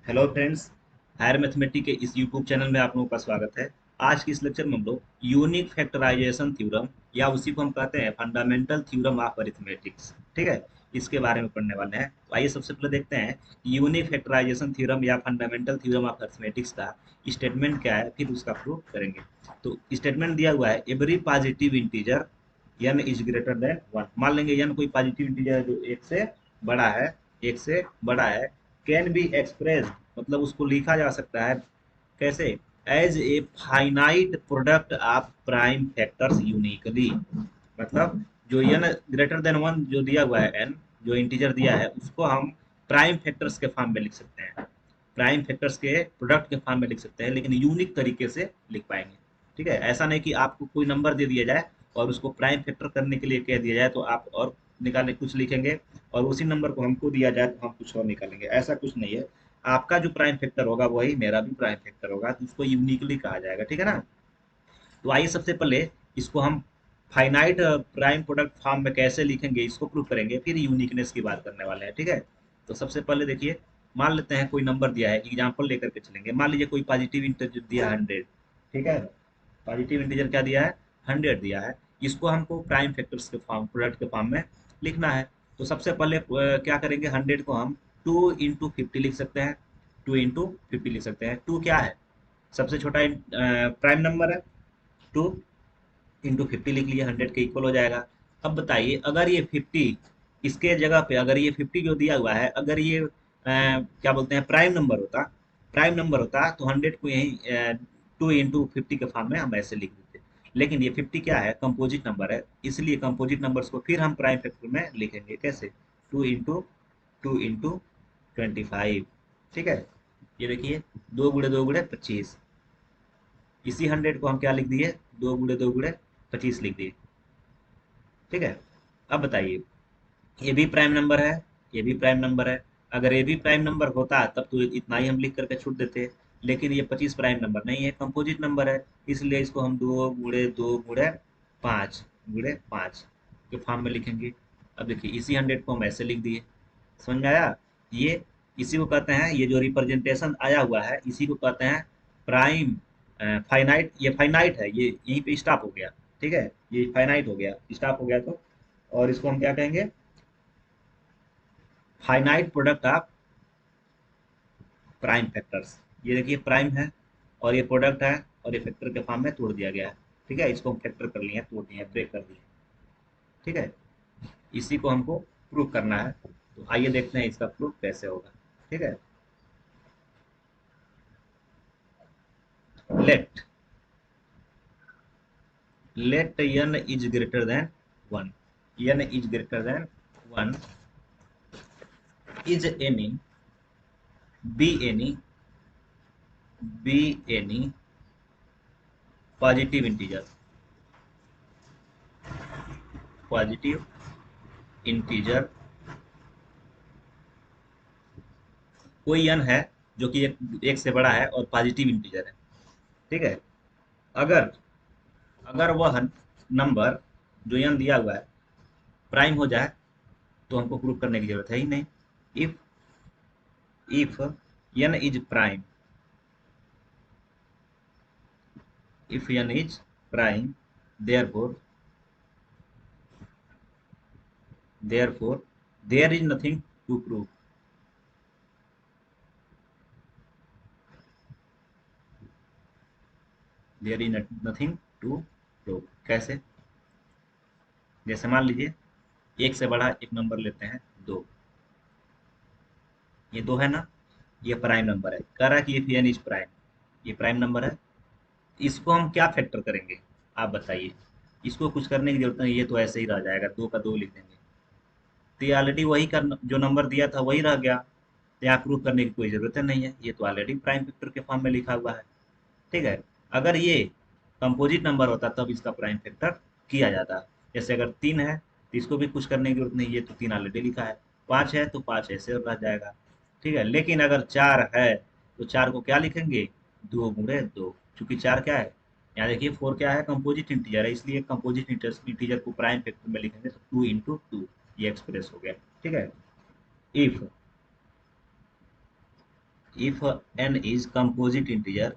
Hello friends. Higher mathematics के इस YouTube channel में आप लोगों का स्वागत है। आज की इस लेक्चर में हम लोग यूनिक फैक्टराइजेशन थ्योरम या उसी को हम कहते हैं फंडामेंटल थ्योरम ऑफ अरिथमेटिक्स, ठीक है, इसके बारे में पढ़ने वाले हैं। तो आइए सबसे पहले देखते हैं कि यूनिक फैक्टराइजेशन थ्योरम या फंडामेंटल थ्योरम ऑफ अरिथमेटिक्स का स्टेटमेंट क्या है, फिर उसका प्रूफ करेंगे। तो स्टेटमेंट दिया हुआ है, every positive integer n is greater than 1। मान लेंगे n कोई पॉजिटिव इंटीजर है जो एक से बड़ा है, एक से बड़ा है, कैन बी एक्सप्रेस, मतलब उसको लिखा जा सकता है कैसे, as a finite product of prime factors uniquely. मतलब जो n ग्रेटर देन 1 जो दिया हुआ है, n जो इंटीजर दिया है उसको हम प्राइम फैक्टर्स के फॉर्म में लिख सकते हैं, प्राइम फैक्टर्स के प्रोडक्ट के फॉर्म में लिख सकते हैं, लेकिन यूनिक तरीके से लिख पाएंगे। ठीक है, ऐसा नहीं कि आपको कोई नंबर दे दिया जाए और उसको प्राइम फैक्टर करने के लिए कह दिया जाए तो आप और निकालने कुछ लिखेंगे, और उसी नंबर को हमको दिया जाए तो हम कुछ और निकालेंगे। ऐसा कुछ नहीं है। आपका जो प्राइम फैक्टर होगा वही मेरा भी प्राइम फैक्टर होगा, तो उसको यूनिकली कहा जाएगा। ठीक है ना। तो आइए सबसे पहले इसको हम फाइनाइट प्राइम प्रोडक्ट फॉर्म में कैसे लिखेंगे इसको प्रूव करेंगे, फिर यूनिकनेस की बात करने वाले हैं। ठीक है। तो सबसे पहले देखिए, मान लेते हैं कोई नंबर दिया है, एग्जाम्पल लेकर के चलेंगे। मान लीजिए कोई पॉजिटिव इंटीजर दिया है 100। ठीक है, पॉजिटिव इंटीजर क्या दिया है, 100 दिया है। इसको हमको प्राइम फैक्टर्स के फॉर्म, प्रोडक्ट के फॉर्म में लिखना है। तो सबसे पहले क्या करेंगे, 100 को हम 2 इंटू 50 लिख सकते हैं। 2 इंटू 50 लिख सकते हैं। 2 क्या है, सबसे छोटा प्राइम नंबर है। 2 इंटू 50 लिख लिया, 100 के इक्वल हो जाएगा। अब बताइए, अगर ये 50 इसके जगह पे, अगर ये 50 जो दिया हुआ है, अगर ये क्या बोलते हैं प्राइम नंबर होता, प्राइम नंबर होता तो 100 को यही 2 इंटू 50 के फॉर्म में हम ऐसे लिख देते। लेकिन ये 50 क्या है, कंपोजिट नंबर है, इसलिए कंपोजिट नंबर्स को फिर हम प्राइम फैक्टर में लिखेंगे कैसे, 2 इंटू 25। ठीक है, ये देखिए, 2 गुणे 2 गुणे 25। इसी 100 को हम क्या लिख दिए, 2 गुणे 2 गुणे 25 लिख दिए। ठीक है। अब बताइए, ये भी प्राइम नंबर है, ये भी प्राइम नंबर है। अगर ये भी प्राइम नंबर होता तब तो इतना ही हम लिख करके छूट देते। लेकिन ये 25 प्राइम नंबर नहीं है, कंपोजिट नंबर है, इसलिए इसको हम 2 गुणे 2 गुणे 5 गुणे 5 के फॉर्म में लिखेंगे। अब देखिए, इसी 100 को हम ऐसे लिख दिए। समझ में आया। ये इसी को कहते हैं, ये जो रिप्रेजेंटेशन आया हुआ है इसी को कहते हैं प्राइम फाइनाइट। ये फाइनाइट है, ये यहीं पे स्टॉप हो गया। ठीक है, ये फाइनाइट हो गया, स्टॉप हो गया। तो और इसको हम क्या कहेंगे, finite product of prime factors. ये देखिए प्राइम है और ये प्रोडक्ट है, और ये फैक्टर के फॉर्म में तोड़ दिया गया है। ठीक है, इसको हम फैक्टर कर लिए, तोड़ दिए, ब्रेक कर दिए। ठीक है, इसी को हमको प्रूव करना है। तो आइए देखते हैं इसका प्रूफ कैसे होगा। ठीक है, let let n is greater than 1, n is greater than 1, is any be any be any positive integer, positive integer कोई n है जो कि एक से बड़ा है और पॉजिटिव इंटीजर है। ठीक है, अगर अगर वह नंबर जो n दिया हुआ है प्राइम हो जाए तो हमको प्रूव करने की जरूरत है ही नहीं। If if n is prime, if n is prime, therefore therefore there is nothing to prove, there is nothing to prove। कैसे, जैसे मान लीजिए एक से बड़ा एक नंबर लेते हैं, 2। ये 2 है ना, ये प्राइम नंबर है, कह रहा है कि ये n इज प्राइम, ये प्राइम नंबर है। इसको हम क्या फैक्टर करेंगे, आप बताइए। इसको कुछ करने की जरूरत नहीं, ये तो ऐसे ही रह जाएगा, 2 का 2 लिख देंगे। तो ये ऑलरेडी वही का जो नंबर दिया था वही रह गया, तो यहाँ प्रूव करने की कोई जरूरत नहीं है, ये तो ऑलरेडी प्राइम फैक्टर के फॉर्म में लिखा हुआ है। ठीक है, अगर ये कंपोजिट नंबर होता तब इसका प्राइम फैक्टर किया जाता। जैसे अगर 3 है तो इसको भी कुछ करने की जरूरत नहीं, ये तो 3 ऑलरेडी लिखा है। 5 है तो 5 ऐसे और रह जाएगा। ठीक है, लेकिन अगर 4 है तो 4 को क्या लिखेंगे, 2 गुणे 2, चूंकि 4 क्या है, यहाँ देखिए 4 क्या है, कंपोजिट इंटीजर है, इसलिए कंपोजिट इंटीजर को प्राइम फैक्टर में लिखेंगे तो 2 इंटू 2, ये एक्सप्रेस हो गया। ठीक है, if if n is composite integer,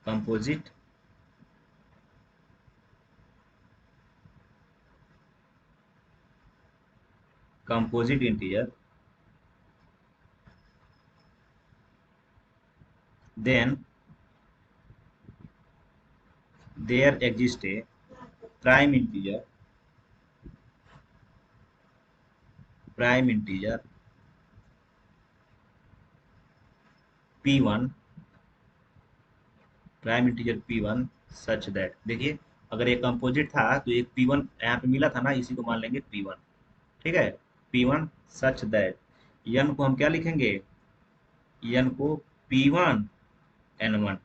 composite composite integer, then there exists a prime integer, prime integer p1, prime integer p1 such that, देखिए अगर ये कंपोजिट था तो एक p1 यहाँ पे मिला था ना, इसी को मान लेंगे p1। ठीक है, p1 सच दैट n को हम क्या लिखेंगे, n को p1 n1,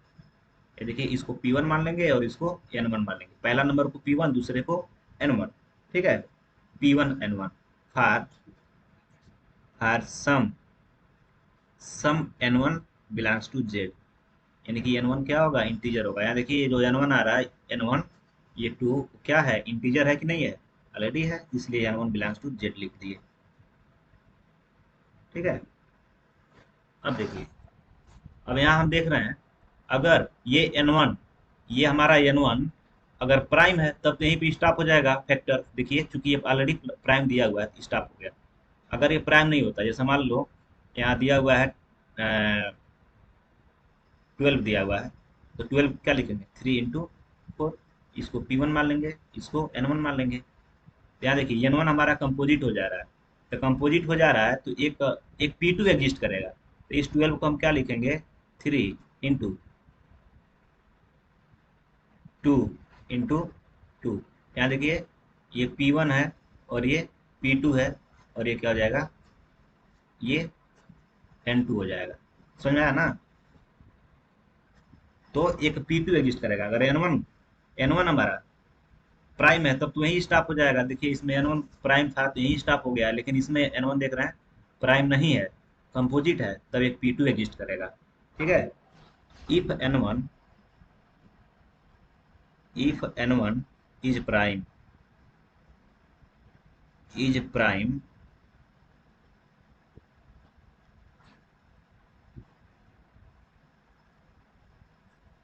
ये देखिए इसको p1 मान लेंगे और इसको n1 मान लेंगे, पहला नंबर को p1 दूसरे को n1। ठीक है, p1 n1 for for some n1 belongs to z, यानी कि n1 क्या होगा, इंटीजर होगा। यहाँ देखिए ये जो n1 आ रहा है n1, ये 2 क्या है, इंटीजर है कि नहीं है, ऑलरेडी है, इसलिए n1 बिलोंग्स टू z लिख दिए। ठीक है, अब देखिए, अब यहाँ हम देख रहे हैं अगर ये n1, ये हमारा n1 अगर प्राइम है तब तो यहीं पे स्टॉप हो जाएगा फैक्टर, देखिए चूंकि ये ऑलरेडी प्राइम दिया हुआ है स्टॉप हो गया। अगर ये प्राइम नहीं होता, जैसे मान लो यहाँ दिया हुआ है 12 दिया हुआ है, तो 12 क्या लिखेंगे, 3 × 4, इसको p1 मान लेंगे, इसको n1 मान लेंगे। तो यहाँ देखिए n1 हमारा कंपोजिट हो जा रहा है, तो कंपोजिट हो जा रहा है तो एक p2 एग्जिस्ट करेगा, तो इस 12 को हम क्या लिखेंगे, 3 × 2 यहाँ देखिए ये p1 है और ये p2 है, और ये क्या हो जाएगा, ये n2 हो जाएगा। समझ में आया ना, तो एक p2 एग्जिस्ट करेगा। अगर n1 हमारा प्राइम है तब तो यही स्टॉप हो जाएगा, देखिए इसमें n1 प्राइम था तो यही स्टॉप हो गया, लेकिन इसमें n1 देख रहे हैं प्राइम नहीं है, कंपोजिट है, तब एक p2 एग्जिस्ट करेगा। ठीक है, if n1 is prime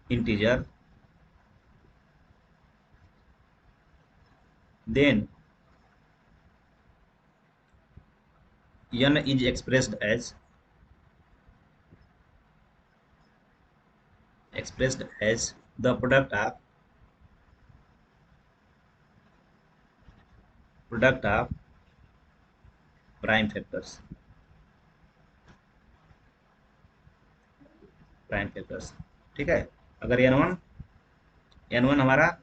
integer, then n is expressed as the product of prime factors, prime factors. ठीक है, अगर n1 हमारा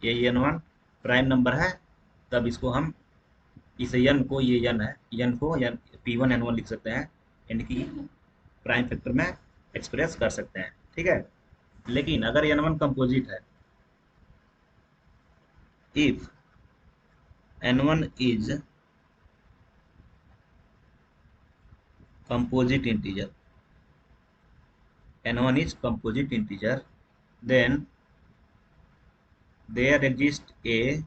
ये n1 प्राइम नंबर है, तब इसको हम इस n को, ये n है, n को p1 n1 लिख सकते हैं, यानी कि प्राइम फैक्टर में एक्सप्रेस कर सकते हैं। ठीक है, लेकिन अगर n1 कंपोजिट है, if n1 is composite integer, n1 is composite integer, then there exists a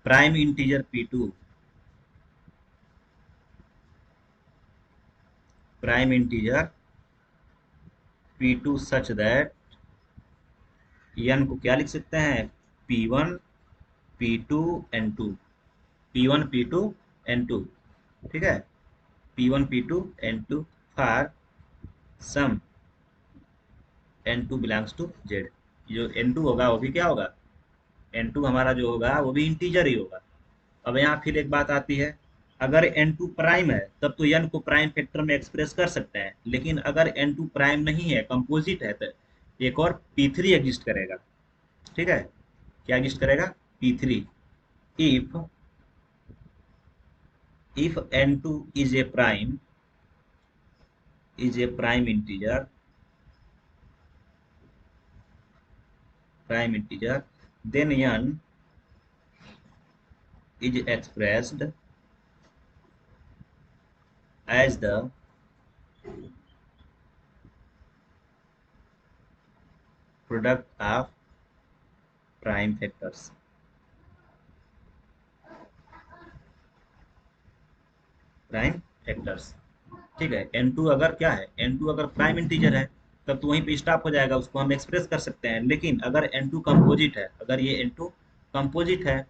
prime integer p2, prime integer p2 such that n को क्या लिख सकते हैं, p1 p2 n2, p1 p2 n2। ठीक है, p1 p2 n2 for some n2 belongs to z, जो n2 होगा वो भी क्या होगा, n2 हमारा जो होगा वो भी इंटीजर ही होगा। अब यहाँ फिर एक बात आती है, अगर n2 प्राइम है तब तो n को प्राइम फैक्टर में एक्सप्रेस कर सकते हैं, लेकिन अगर n2 प्राइम नहीं है, कंपोजिट है, तो एक और p3 एग्जिस्ट करेगा। ठीक है, क्या एग्जिस्ट करेगा, p3, if n2 is a prime integer, then n is expressed as the product of prime factors, prime factors. ठीक है, n2 अगर क्या है, n2 अगर प्राइम इंटीजर है तब तो वहीं पे स्टॉप हो जाएगा, उसको हम एक्सप्रेस कर सकते हैं। लेकिन अगर n2 कंपोजिट है, अगर ये n2 कंपोजिट है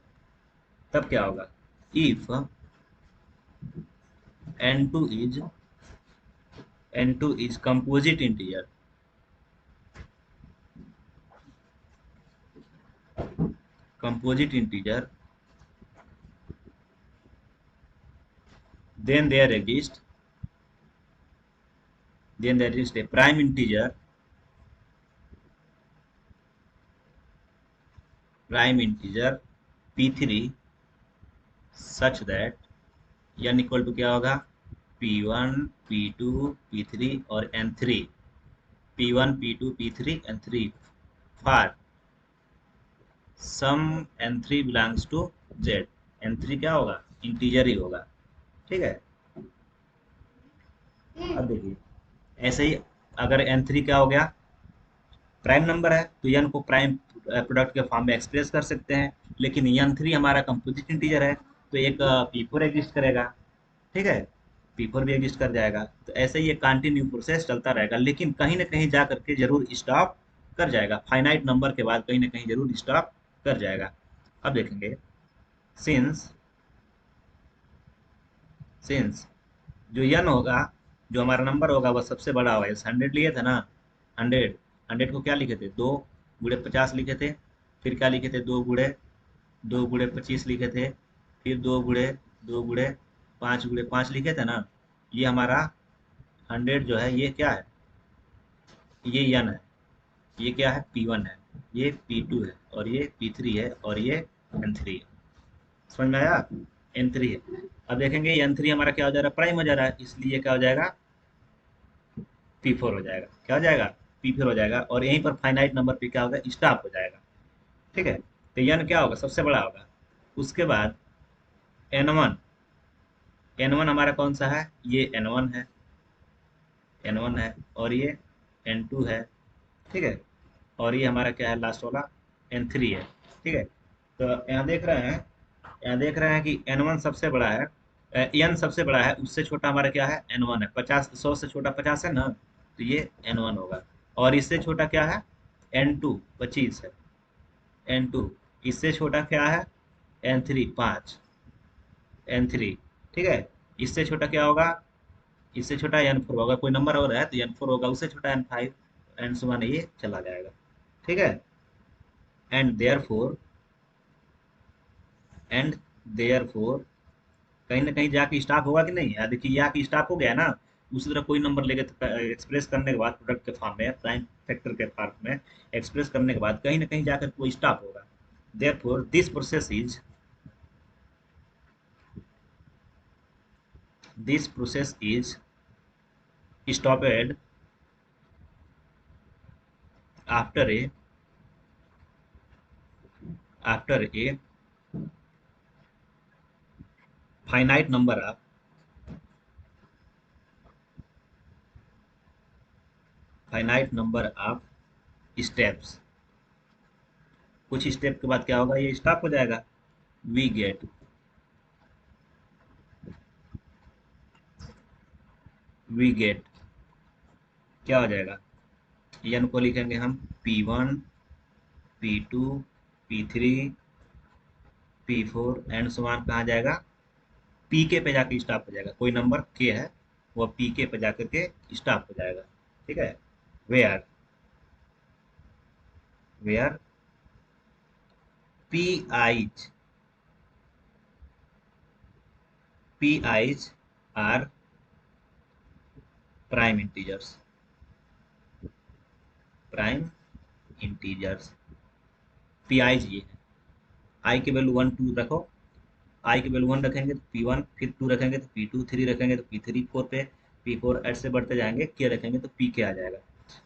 तब क्या होगा, if n2 is n2 is composite integer, composite integer, then there exists then there is a prime integer p3 such that n equal to क्या होगा, p1 p2 p3 और n3, p1 p2 p3 n3 for some n3 belongs to z। n3 क्या होगा, integer ही होगा। ठीक है, अब देखिए ऐसे ही अगर n3 क्या हो गया, प्राइम नंबर है तो n को प्राइम प्रोडक्ट के फॉर्म में एक्सप्रेस कर सकते हैं। लेकिन n3 हमारा कंपोजिट इंटीजर है तो एक p4 एग्जिस्ट करेगा। ठीक है, p4 भी एग्जिस्ट कर जाएगा। तो ऐसे ही ये कंटिन्यू प्रोसेस चलता रहेगा, लेकिन कहीं ना कहीं जा करके जरूर स्टॉप कर जाएगा, फाइनाइट नंबर के बाद कहीं ना कहीं जरूर स्टॉप कर जाएगा। अब देखेंगे, सिंस सिंस जो n होगा, जो हमारा नंबर होगा वह सबसे बड़ा होगा। जैसे 100 लिए थे ना, 100 100 को क्या लिखे थे, 2 गुणे 50 लिखे थे। फिर क्या लिखे थे, 2 गुणे 25 लिखे थे। फिर 2 गुणे 5 लिखे थे ना। ये हमारा 100 जो है ये क्या है, ये n है, ये क्या है, p1 है, ये p2 है, और ये p3 है, और ये n3 है। समझ में आया, n3 है। अब देखेंगे n3 हमारा क्या हो जा रहा है, प्राइम हो जा रहा है, इसलिए ये क्या हो जाएगा, p4 हो जाएगा। क्या हो जाएगा, p4 हो जाएगा, और यहीं पर फाइनाइट नंबर पे क्या होगा, स्टॉप हो जाएगा। ठीक है, तो n क्या होगा, सबसे बड़ा होगा। उसके बाद n1, n1 हमारा कौन सा है, ये n1 है, n1 है, और ये n2 है। ठीक है, और ये हमारा क्या है, लास्ट वाला n3 है। ठीक है, तो यहाँ देख रहे हैं कि n1 सबसे बड़ा है, n सबसे बड़ा है, उससे छोटा हमारा क्या है, n1 है। 50, 100 से छोटा 50 है ना, तो ये n1 होगा। और इससे छोटा क्या है, n2 25 है, n2। इससे छोटा क्या है, n3 5, n3। ठीक है, इससे छोटा क्या होगा, इससे छोटा n4 होगा, कोई नंबर और है तो n4 होगा, उससे छोटा n5, एंड सो ऑन, ये चला जाएगा। ठीक है, एंड एंड देयरफॉर कहीं ना कहीं जाके स्टॉप होगा कि नहीं, यार देखिए ये आके स्टॉप हो गया ना। उसी तरह कोई नंबर लेके एक्सप्रेस करने के बाद प्रोडक्ट के फॉर्म में, प्राइम फैक्टर के फॉर्म में एक्सप्रेस करने के बाद कहीं ना कहीं जाकर वो स्टॉप होगा। Therefore this process is stopped after a after a finite number of steps। कुछ स्टेप के बाद क्या होगा, ये स्टॉप हो जाएगा। वी गेट वी गेट क्या हो जाएगा, n को लिखेंगे हम p1 p2 p3 p4 and समान कहाँ जाएगा, pk पे जाके स्टॉप हो जाएगा। कोई नंबर k है वो pk पे जाकर के स्टॉप हो जाएगा। ठीक है, where where pi's pi's are prime integers, prime integers pi's ये है। आई की वैल्यू 1 2 रखो, आई की वैल्यू 1 रखेंगे तो p1, फिर 2 रखेंगे तो p2, 3 रखेंगे तो p3, 4 पे p4 ऐसे बढ़ते जाएंगे, k रखेंगे तो pk आ जाएगा।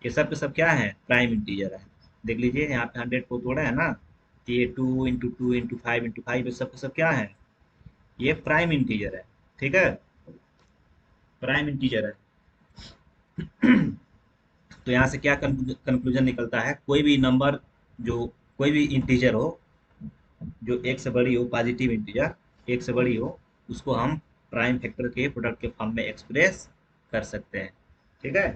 ये सब के सब क्या है, प्राइम इंटीजर है। देख लीजिए यहाँ पे 100 को तोड़ा है ना, तो ये 2 × 2 × 5 × 5 ये सब के सब क्या है, ये प्राइम इंटीजर है। ठीक है, प्राइम इंटीजर है। तो यहाँ से क्या कंक्लूजन निकलता है, कोई भी नंबर जो कोई भी इंटीजर हो जो एक से बड़ी हो, पॉजिटिव इंटीजर एक से बड़ी हो, उसको हम प्राइम फैक्टर के प्रोडक्ट के फॉर्म में एक्सप्रेस कर सकते हैं। ठीक है।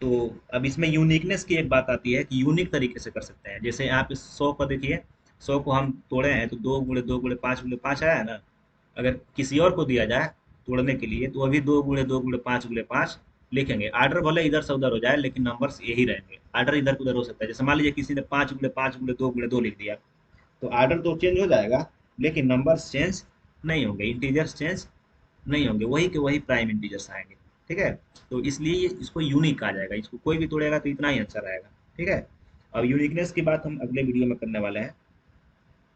तो अब इसमें यूनिकनेस की एक बात आती है कि यूनिक तरीके से कर सकते हैं। जैसे आप इस 100 को देखिए, 100 को हम तोड़े हैं तो 2 × 2 × 5 × 5 आया है ना। अगर किसी और को दिया जाए तोड़ने के लिए तो अभी 2 × 2 × 5 × 5 लिखेंगे। आर्डर भले इधर से उधर हो जाए लेकिन नंबर्स यही रहेंगे। आर्डर इधर उधर हो सकता है, जैसे मान लीजिए किसी ने 5 × 5 × 2 × 2 लिख दिया, तो आर्डर तो चेंज हो जाएगा लेकिन नंबर्स चेंज नहीं होंगे, इंटीजर्स चेंज नहीं होंगे, वही के वही प्राइम इंटीजर्स आएंगे। ठीक है। तो इसलिए इसको यूनिक कहा जाएगा, इसको कोई भी तोड़ेगा तो इतना ही आंसर आएगा। ठीक है। अब यूनिकनेस की बात हम अगले वीडियो में करने वाले हैं।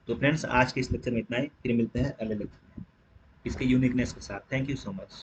तो फ्रेंड्स आज के इस लेक्चर में इतना ही, फिर मिलते हैं अगले लेक्चर में इसके यूनिकनेस के साथ। Thank you so much.